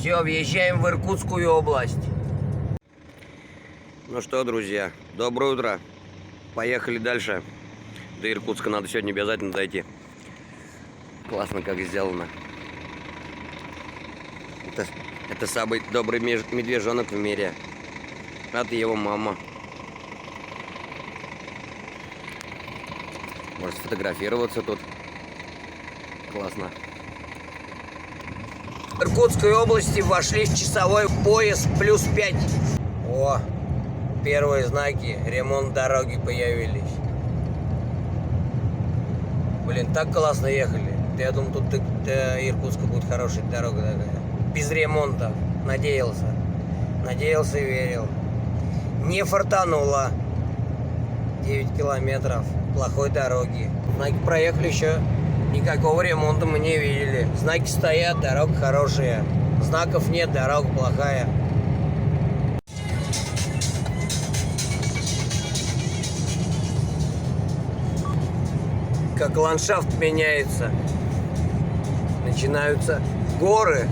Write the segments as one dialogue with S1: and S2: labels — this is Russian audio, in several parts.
S1: Все, въезжаем в Иркутскую область. Ну что, друзья, доброе утро. Поехали дальше. До Иркутска надо сегодня обязательно дойти. Классно как сделано. Это самый добрый медвежонок в мире. Это его мама. Может сфотографироваться тут. Классно. В Иркутской области вошли в часовой пояс +5. О, первые знаки. Ремонт дороги появились. Блин, так классно ехали. Я думал, тут до Иркутска будет хорошая дорога такая. Без ремонта. Надеялся. Надеялся и верил. Не фартануло. 9 километров плохой дороги. Знаки проехали еще. Никакого ремонта мы не видели. Знаки стоят, дорога хорошая. Знаков нет, дорога плохая. Как ландшафт меняется. Начинаются горы.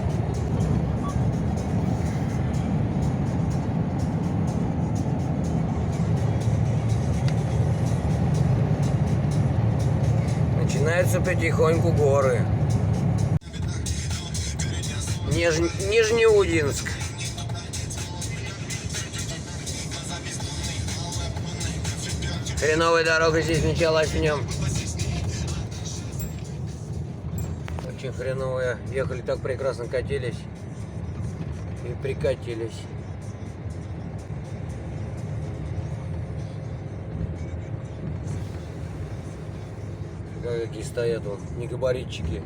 S1: Начинаются потихоньку горы. Нижнеудинск. Хреновая дорога здесь началась в нем. Очень хреновая. Ехали так прекрасно, катились и прикатились. Какие стоят вон, не габаритчики.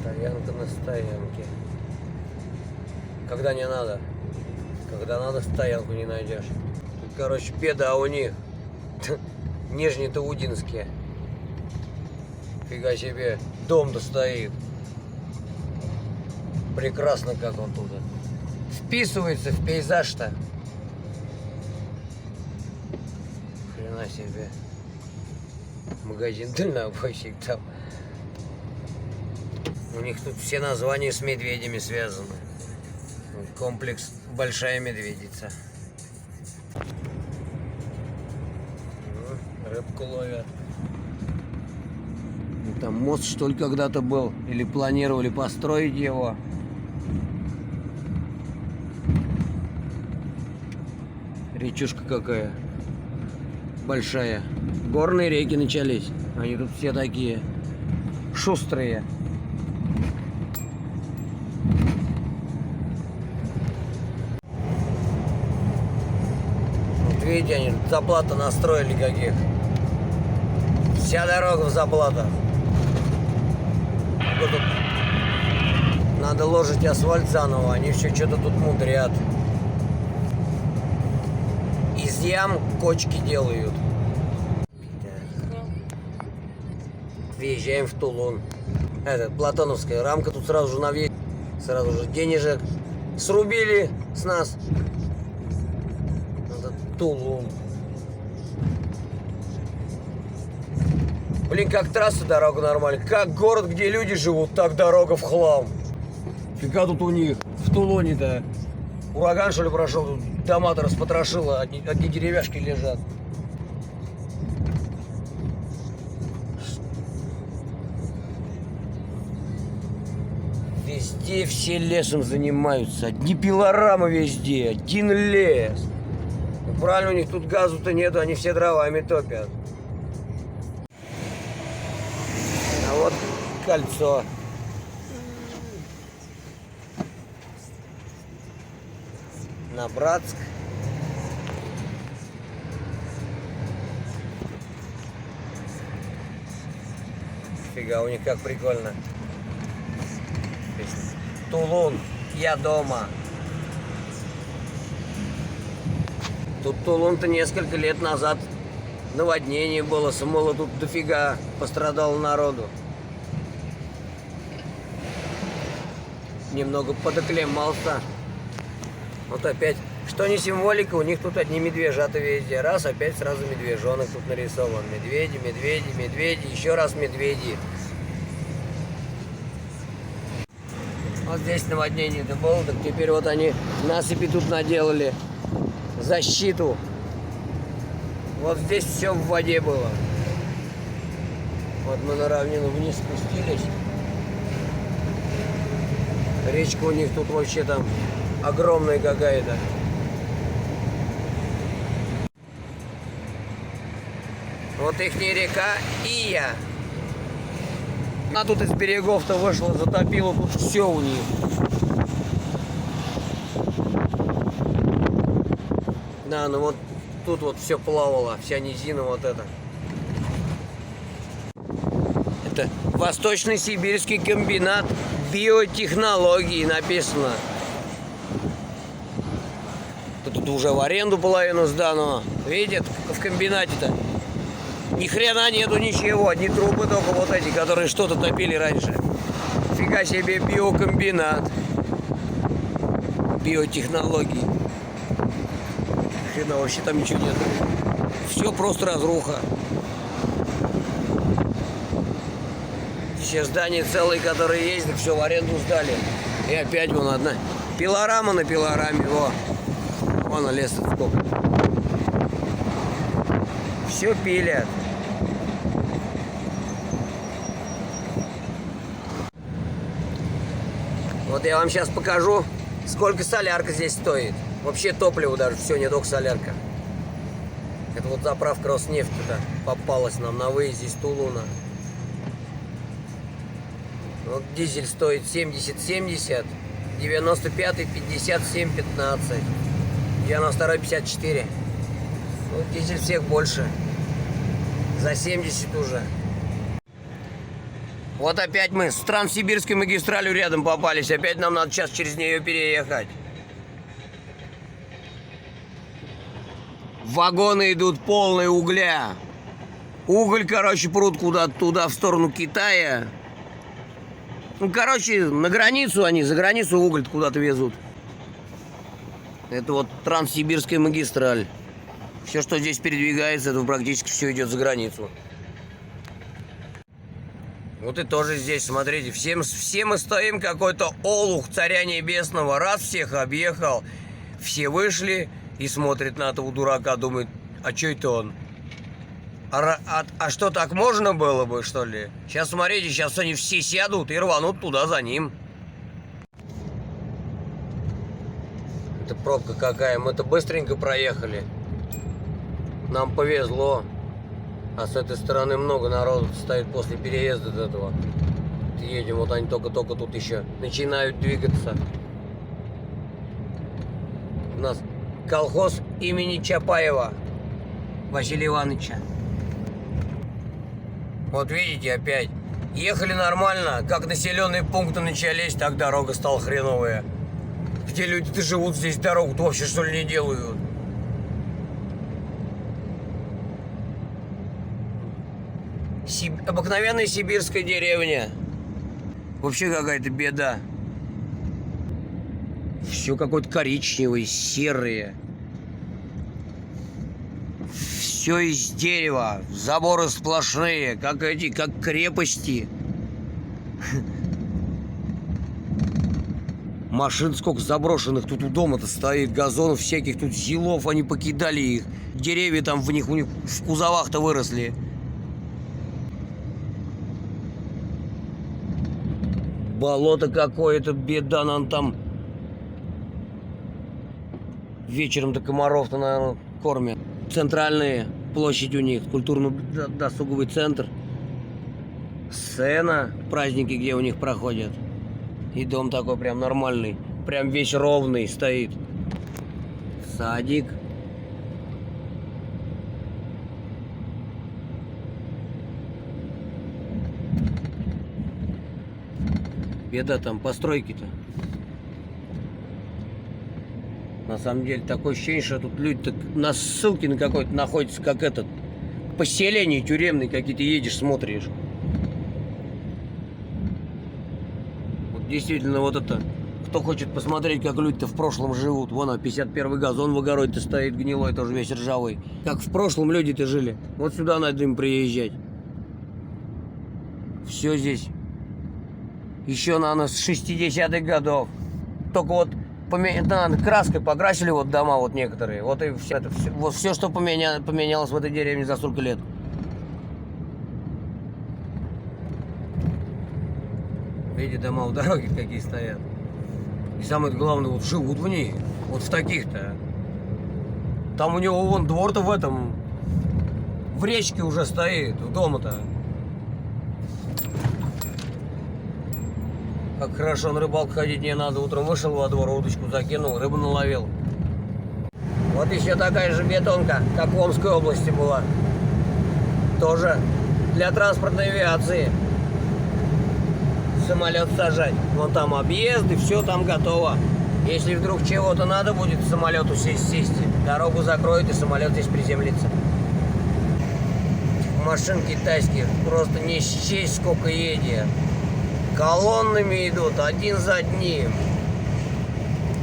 S1: Стоянка на стоянке. Когда не надо. Когда надо, стоянку не найдешь. Тут, короче, беда у них. Нижнеудинске. Фига себе, дом-то стоит. Прекрасно, как он тут вписывается в пейзаж-то. Хрена себе. Магазин дальнобойщик там. У них тут все названия с медведями связаны. Комплекс Большая Медведица. Рыбку ловят. Там мост, что ли, когда-то был. Или планировали построить его. Речушка какая большая. Горные реки начались. Они тут все такие шустрые. Вот видите, они заплаты настроили каких. Вся дорога в заплатах. Тут надо ложить асфальт заново, они еще что-то тут мудрят. Из ям кочки делают. Въезжаем в Тулун. Это платоновская рамка, тут сразу же навесили. Сразу же денежек срубили с нас. Это Тулун. Блин, как трасса, дорога нормальная. Как город, где люди живут, так дорога в хлам. Фига тут у них в Тулуне-то. Ураган, что ли, прошел? Тут дома-то распотрошило, одни деревяшки лежат. Везде все лесом занимаются. Одни пилорамы везде, один лес. Ну, правильно, у них тут газу-то нету, они все дровами топят. Вот кольцо. На Братск. Фига, у них как прикольно. Тулун, я дома. Тут Тулун-то несколько лет назад наводнение было, смыло, тут дофига пострадало народу. немного подоклемался. Вот опять, что не символика, у них тут одни медвежата везде. Раз, опять сразу медвежонок тут нарисован. Медведи, медведи, медведи, еще раз медведи. Вот здесь наводнение-то было, так теперь вот они насыпи тут наделали. Защиту. Вот здесь все в воде было. Вот мы на равнину вниз спустились. Речка у них тут вообще там огромная какая-то. Вот ихняя река Ия. Она тут из берегов-то вышла, затопила тут все у них. Да, ну вот тут вот все плавало, вся низина вот эта. Это Восточный сибирский комбинат биотехнологий написано. Тут уже в аренду половину сдано. Видят, в комбинате-то ни хрена нету ничего, одни трубы только вот эти, которые что-то топили раньше. Фига себе биокомбинат. Биотехнологии. Хрена вообще там ничего нет. Все просто разруха. Все здания целые, которые есть, так все в аренду сдали. И опять вон одна пилорама на пилораме. Во. Вон лес сколько. Все пилят. Вот я вам сейчас покажу, сколько солярка здесь стоит. Вообще топливо даже, все, не только солярка. Это вот заправка Роснефти-то попалась нам на выезде из Тулуна. Вот дизель стоит 70-70, 95-й 57-15, 92-й 54. Ну, дизель всех больше. За 70 уже. Вот опять мы с Транссибирской магистралью рядом попались. Опять нам надо сейчас через нее переехать. Вагоны идут полные угля. Уголь, короче, прут куда-то туда, в сторону Китая. Ну, короче, на границу они, за границу уголь куда-то везут. Это вот Транссибирская магистраль. Все, что здесь передвигается, это практически все идет за границу. Вот и тоже здесь, смотрите, все мы стоим, какой-то олух царя небесного, раз всех объехал, все вышли и смотрят на этого дурака, думают, а что это он? А что, так можно было бы, что ли? Сейчас, смотрите, сейчас они все сядут и рванут туда за ним. Это пробка какая, мы-то быстренько проехали. Нам повезло. А с этой стороны много народу стоит после переезда от этого. Едем, вот они только-только тут еще начинают двигаться. У нас колхоз имени Чапаева Василия Ивановича. Вот видите, опять. Ехали нормально, как населенные пункты начались, так дорога стала хреновая. Где люди-то живут здесь, дорогу-то вообще что ли не делают? Обыкновенная сибирская деревня. Вообще какая-то беда. Все какое-то коричневое, серое. Все из дерева. Заборы сплошные, как крепости. Машин сколько заброшенных тут у дома-то стоит, газонов всяких, тут зилов, они покидали их. Деревья там у них в кузовах-то выросли. Болото какое-то, беда нам там. Вечером-то комаров-то, наверное, кормят. Центральная площадь у них, культурно-досуговый центр. Сцена, праздники, где у них проходят. И дом такой прям нормальный, прям весь ровный стоит. Садик. Беда там, постройки-то. На самом деле, такое ощущение, что тут люди на ссылке на какой-то находятся, как этот, поселение тюремное, какие-то едешь, смотришь. Вот действительно, вот это Кто хочет посмотреть, как люди-то в прошлом живут. Вон, 51-й газон в огороде-то стоит гнилой, тоже весь ржавый. Как в прошлом люди-то жили. Вот сюда надо им приезжать. Все здесь. Еще, наверное, с 60-х годов. Только вот краской покрасили вот дома вот некоторые. Вот и все, вот все, что поменялось в этой деревне за столько лет. Видите, дома у дороги какие стоят. И самое главное, вот живут в ней. Вот в таких-то. Там у него вон двор-то в этом, в речке уже стоит, в дома-то. Как хорошо на рыбалку ходить не надо. Утром вышел во двор, удочку закинул, рыбу наловил. Вот еще такая же бетонка, как в Омской области была. Тоже для транспортной авиации. Самолет сажать. Вон там объезд и все там готово. Если вдруг чего-то надо будет самолету сесть, дорогу закроют и самолет здесь приземлится. Машин китайских просто не счесть сколько едет. Колоннами идут, один за одним.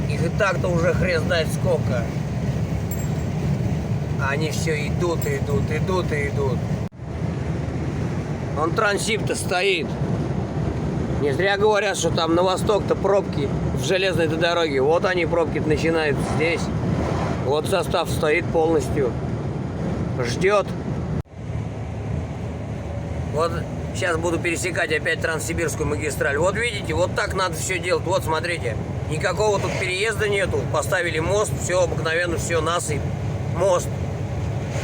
S1: Их и так-то уже хрен знает сколько. А они все идут и идут, идут и идут. Он Транссиб-то стоит. Не зря говорят, что там на восток-то пробки в железной дороге. Вот они, пробки начинаются здесь. Вот состав стоит полностью. Ждет. Вот сейчас буду пересекать опять Транссибирскую магистраль. Вот видите, вот так надо все делать. Вот смотрите. Никакого тут переезда нету. Поставили мост, все обыкновенно, все, насыпь. Мост.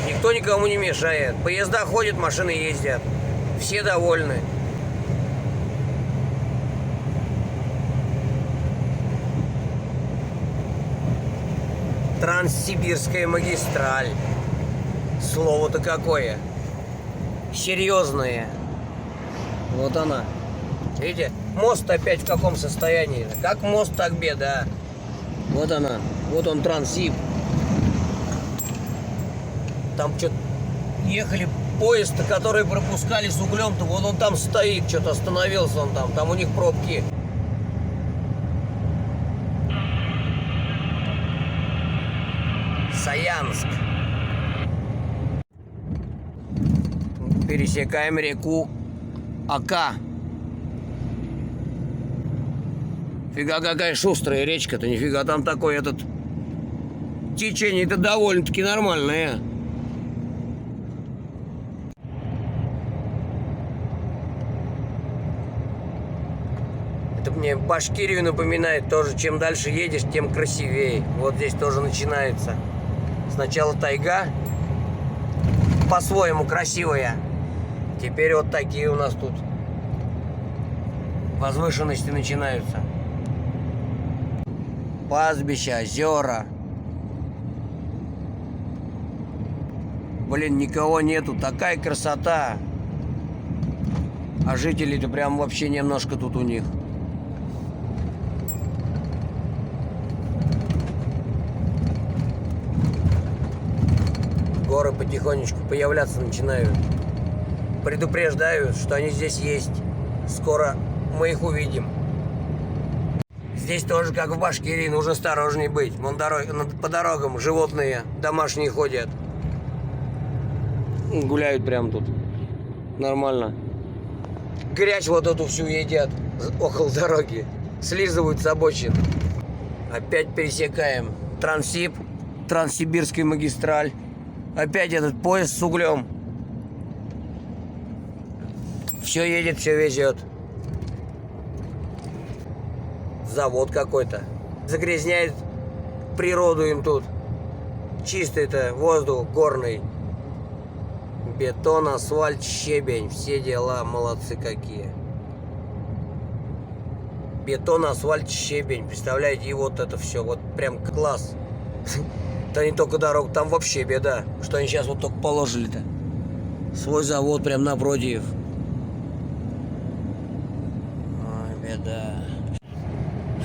S1: Никто никому не мешает. Поезда ходят, машины ездят. Все довольны. Транссибирская магистраль. Слово-то какое. Серьезное. Вот она. Видите? Мост опять в каком состоянии. Как мост, так беда. Вот она. Вот он, Транссиб. Там что-то ехали поезд, который пропускали с углем-то. Вот он там стоит. Что-то остановился он там. Там у них пробки. Саянск. Пересекаем реку Ока. Фига какая шустрая речка-то, нифига там такой этот течение-то довольно-таки нормальное. Это мне Башкирию напоминает тоже. Чем дальше едешь, тем красивее. Вот здесь тоже начинается. Сначала тайга, по-своему красивая. Теперь вот такие у нас тут возвышенности начинаются. Пастбища, озера. Блин, никого нету. Такая красота. А жителей-то прям вообще немножко тут у них. Горы потихонечку появляться начинают. Предупреждают, что они здесь есть. Скоро мы их увидим. Здесь тоже, как в Башкирии, нужно осторожней быть. Вон по дорогам животные домашние ходят. Гуляют прям тут. Нормально. Грязь вот эту всю едят около дороги. Слизывают с обочин. Опять пересекаем Транссиб, Транссибирская магистраль. Опять этот поезд с углем. Все едет, все везет. Завод какой-то. Загрязняет природу им тут. Чистый-то воздух горный. Бетон, асфальт, щебень. Все дела, молодцы какие. Бетон, асфальт, щебень. Представляете, и вот это все. Вот прям класс. Да не только дорога, там вообще беда. Что они сейчас вот только положили-то. Свой завод прям напротив. Ой, беда.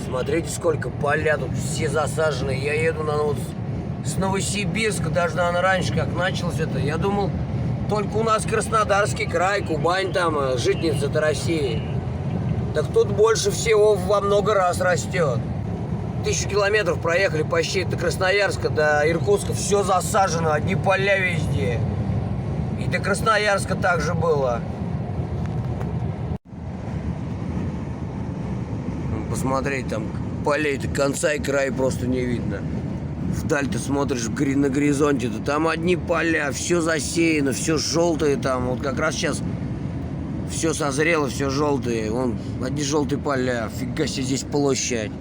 S1: Смотрите, сколько поля тут все засажены. Я еду вот с Новосибирска, даже, наверное, раньше как началось это. Я думал, только у нас Краснодарский край, Кубань там, житница-то России. Так тут больше всего во много раз растет. 1000 километров проехали почти до Красноярска, до Иркутска. Все засажено, одни поля везде. И до Красноярска также было. Посмотреть, там полей-то конца и края просто не видно. Вдаль ты смотришь на горизонте-то, там одни поля, все засеяно, все желтое там. Вот как раз сейчас все созрело, все желтое. Вон одни желтые поля, фига себе здесь площадь.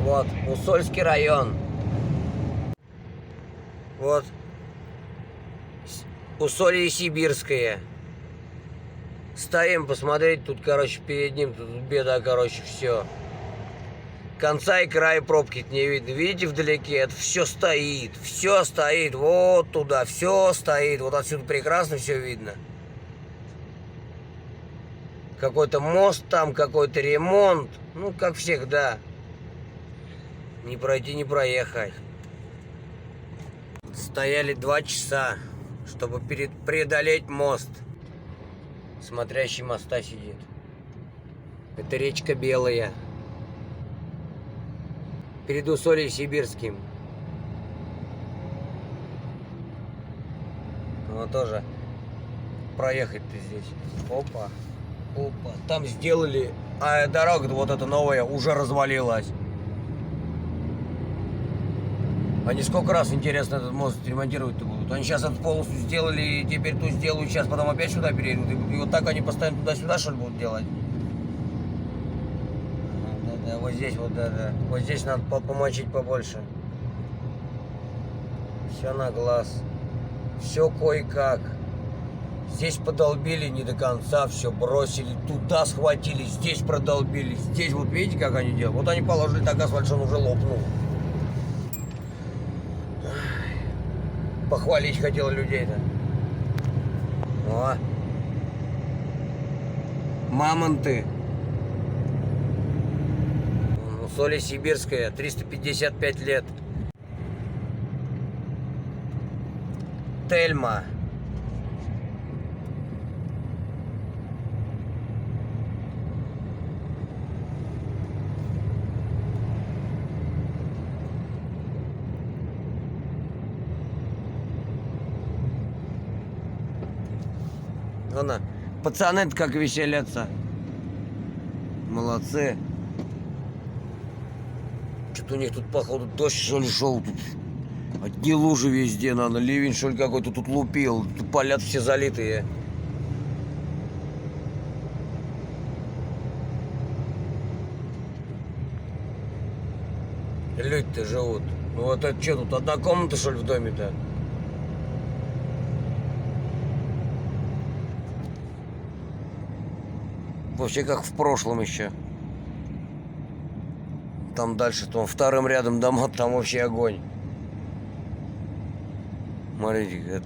S1: Вот, Усольский район. Вот. Усолье Сибирское. Стоим посмотреть, тут, короче, перед ним, тут беда, короче, все. Конца и края пробки не видно. Видите вдалеке? Это все стоит. Все стоит. Вот туда. Все стоит. Вот отсюда прекрасно все видно. Какой-то мост там, какой-то ремонт. Ну, как всегда. Не пройти, не проехать. Стояли 2 часа, чтобы преодолеть мост. Смотрящий моста сидит. Это речка Белая. Перед Усольем Сибирским. Ну, тоже проехать-то здесь. Опа. Опа. Там сделали, а дорога вот эта новая уже развалилась. Они сколько раз, интересно, этот мост ремонтировать-то будут? Они сейчас эту полосу сделали, и теперь ту сделают, сейчас потом опять сюда перейдут. И вот так они постоянно туда-сюда, что ли, будут делать? Да, вот здесь вот, да. Вот здесь надо помочить побольше. Все на глаз. Все кое-как. Здесь подолбили не до конца, все бросили. Туда схватили, здесь продолбили. Здесь вот видите, как они делают? Вот они положили так асфальт, что он уже лопнул. Похвалить хотел людей-то. О. Мамонты. Усолье Сибирское, 355 лет. Тельма. Ладно, пацаны-то как веселятся. Молодцы. Что-то у них тут, походу, дождь, что ли, шел тут. Одни лужи везде, надо, ливень, что ли, какой-то тут лупил. Тут поля все залитые. Люди-то живут. Ну вот это что, тут одна комната, что ли, в доме-то? Вообще как в прошлом еще. Там дальше, там вторым рядом дома, там вообще огонь. Смотрите,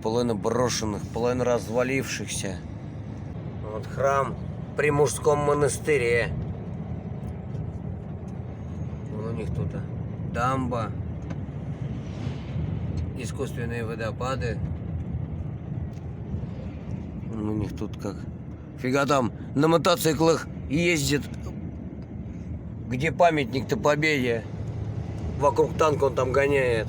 S1: половина брошенных, половина развалившихся. Вот храм при мужском монастыре. Вон у них тут дамба, искусственные водопады. Вон у них тут как... Фига там на мотоциклах ездит. Где памятник-то Победе? Вокруг танка он там гоняет.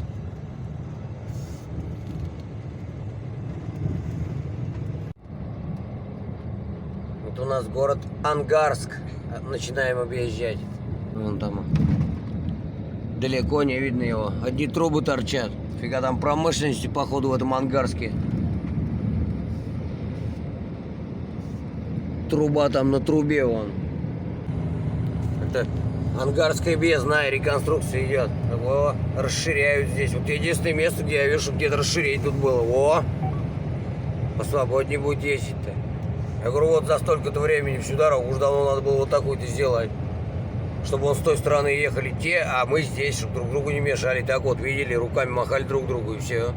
S1: Вот у нас город Ангарск. Начинаем объезжать. Вон там. Далеко не видно его. Одни трубы торчат. Фига там промышленности, походу, в этом Ангарске. Труба там на трубе вон. Это Ангарская бездна, реконструкция идет. Во, расширяют здесь. Вот единственное место, где я вижу, что где-то расширить тут было. Во! Посвободнее будет ездить-то. Я говорю, вот за столько-то времени всю дорогу уже давно надо было вот такую-то сделать. Чтобы он с той стороны ехали те, а мы здесь, чтобы друг другу не мешали. Так вот, видели, руками махали друг другу и все.